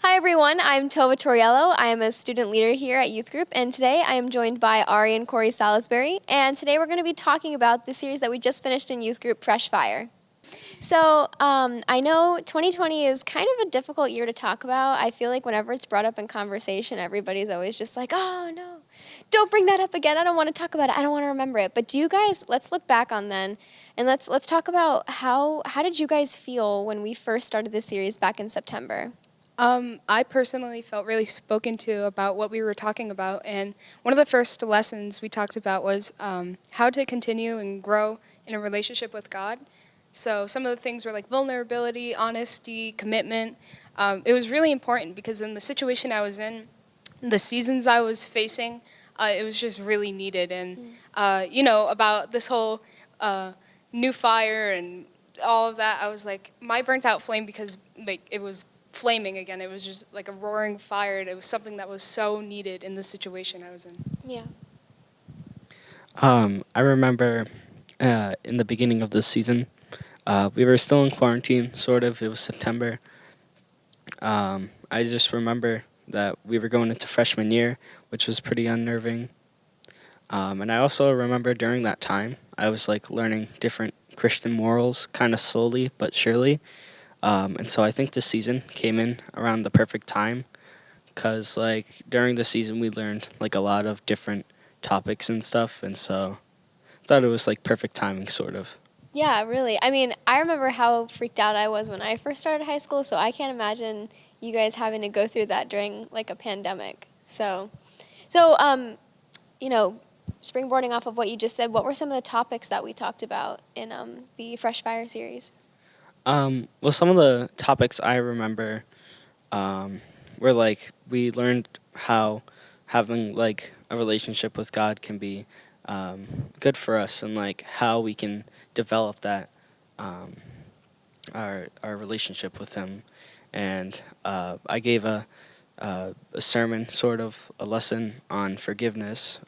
Hi everyone, I'm Tova Toriello. I am a student leader here at Youth Group, and today I am joined by Ari and Corey Salisbury. And today we're going to be talking about the series that we just finished in Youth Group, Fresh Fire. So I know 2020 is kind of a difficult year to talk about. I feel like whenever it's brought up in conversation, everybody's always just like, oh no, don't bring that up again. I don't want to talk about it. I don't want to remember it. But do you guys, let's look back on then, and let's talk about how did you guys feel when we first started this series back in September? I personally felt really spoken to about what we were talking about, and one of the first lessons we talked about was how to continue and grow in a relationship with God. So some of the things were like vulnerability, honesty, commitment. It was really important because in the situation I was in, the seasons I was facing, it was just really needed. And, about this whole new fire and all of that, I was like, my burnt out flame, because like it was flaming again. It was just like a roaring fire. It was something that was so needed in the situation I was in. Yeah. I remember in the beginning of this season, we were still in quarantine, sort of. It was September. I just remember that we were going into freshman year, which was pretty unnerving. And I also remember during that time, I was like learning different Christian morals, kind of slowly but surely. And so I think this season came in around the perfect time, because like during the season we learned like a lot of different topics and stuff, and so I thought it was like perfect timing, sort of. Yeah, really. I mean, I remember how freaked out I was when I first started high school, so I can't imagine you guys having to go through that during like a pandemic. So, you know, springboarding off of what you just said, what were some of the topics that we talked about in the Fresh Fire series? Well, some of the topics I remember were like we learned how having like a relationship with God can be good for us, and like how we can develop that um, our relationship with Him. And I gave a sermon, sort of a lesson on forgiveness.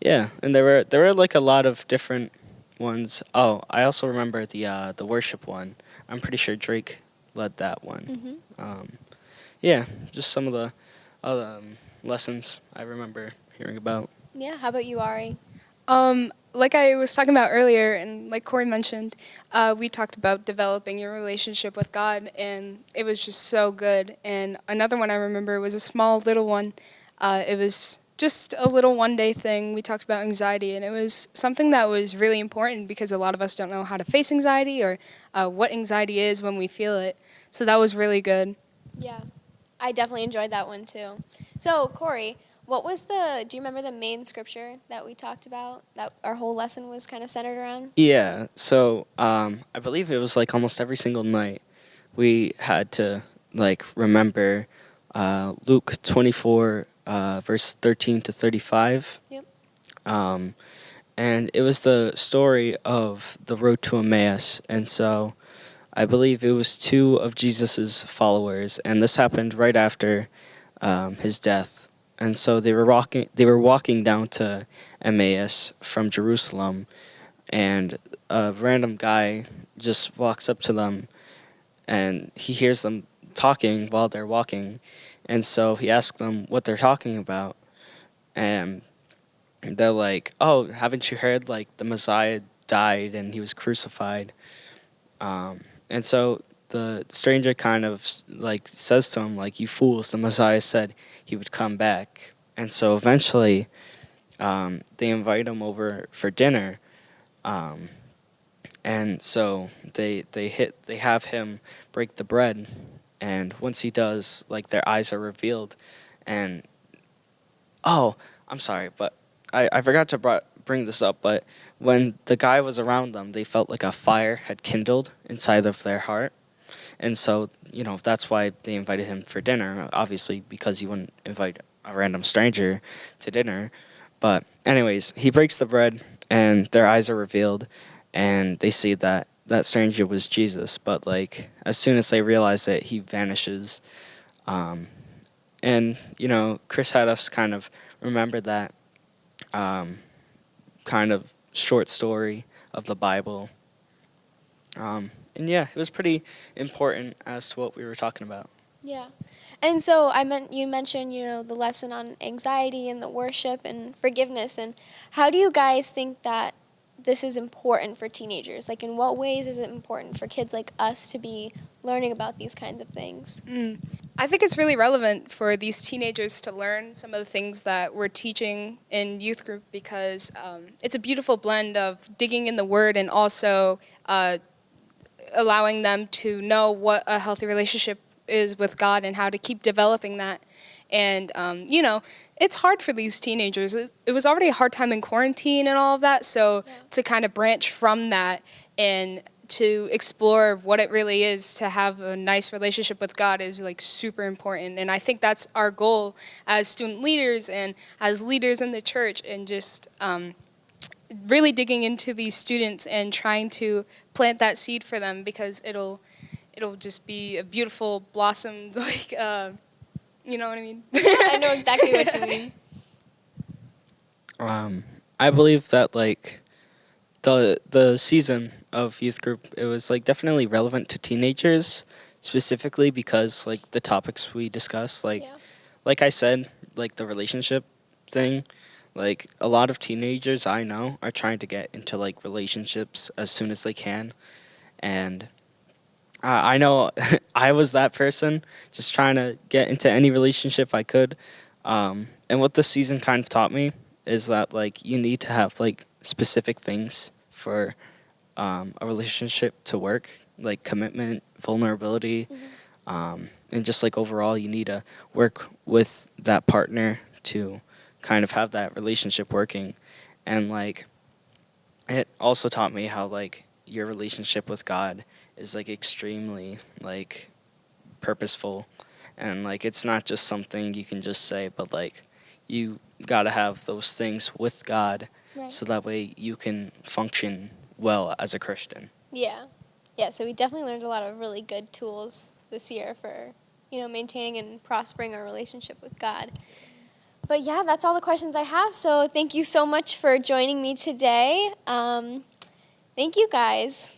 Yeah, and there were like a lot of different ones. Oh, I also remember the worship one. I'm pretty sure Drake led that one. Yeah, just some of the lessons I remember hearing about. Yeah, how about you, Ari? Like I was talking about earlier, and like Corey mentioned, we talked about developing your relationship with God, and it was just so good. And another one I remember was a small little one. It was just a little one-day thing. We talked about anxiety, and it was something that was really important because a lot of us don't know how to face anxiety or what anxiety is when we feel it. So that was really good. Yeah, I definitely enjoyed that one too. So, Corey, do you remember the main scripture that we talked about, that our whole lesson was kind of centered around? Yeah, so I believe it was like almost every single night we had to like remember Luke 24 verse 13 to 35. Yep. Um, and it was the story of the road to Emmaus. And so I believe it was two of Jesus's followers, and this happened right after his death. And so they were walking down to Emmaus from Jerusalem, and a random guy just walks up to them, and he hears them talking while they're walking, and so he asks them what they're talking about, and they're like, "Oh, haven't you heard like the Messiah died and he was crucified?" And so the stranger kind of like says to him, like, "You fools, the Messiah said he would come back." And so eventually they invite him over for dinner. Um, and so they have him break the bread, and once he does, like their eyes are revealed. And oh, I'm sorry, but I forgot to bring this up, but when the guy was around them, they felt like a fire had kindled inside of their heart. And so, that's why they invited him for dinner, obviously, because you wouldn't invite a random stranger to dinner. But anyways, he breaks the bread, and their eyes are revealed, and they see that that stranger was Jesus. But, like, as soon as they realize it, he vanishes. And, Chris had us kind of remember that kind of short story of the Bible. And yeah, it was pretty important as to what we were talking about. Yeah. And so you mentioned, the lesson on anxiety and the worship and forgiveness. And how do you guys think that this is important for teenagers? Like, in what ways is it important for kids like us to be learning about these kinds of things? I think it's really relevant for these teenagers to learn some of the things that we're teaching in youth group because it's a beautiful blend of digging in the Word and also allowing them to know what a healthy relationship is with God and how to keep developing that. And, it's hard for these teenagers. It was already a hard time in quarantine and all of that, so to kind of branch from that and to explore what it really is to have a nice relationship with God is like super important. And I think that's our goal as student leaders and as leaders in the church, and just really digging into these students and trying to plant that seed for them, because it'll just be a beautiful blossomed you know what I mean? I know exactly what you mean. I believe that like the season of youth group, it was like definitely relevant to teenagers specifically because like the topics we discussed, Yeah. like I said, like the relationship thing, like a lot of teenagers I know are trying to get into like relationships as soon as they can, and I know I was that person, just trying to get into any relationship I could. And what this season kind of taught me is that like you need to have like specific things for a relationship to work, like commitment, vulnerability, and just like overall, you need to work with that partner to kind of have that relationship working. And like it also taught me how like your relationship with God is like extremely like purposeful, and like it's not just something you can just say, but like you got to have those things with God Right. so that way you can function well as a Christian. Yeah. Yeah, so we definitely learned a lot of really good tools this year for, maintaining and prospering our relationship with God. But yeah, that's all the questions I have. So thank you so much for joining me today. Thank you, guys.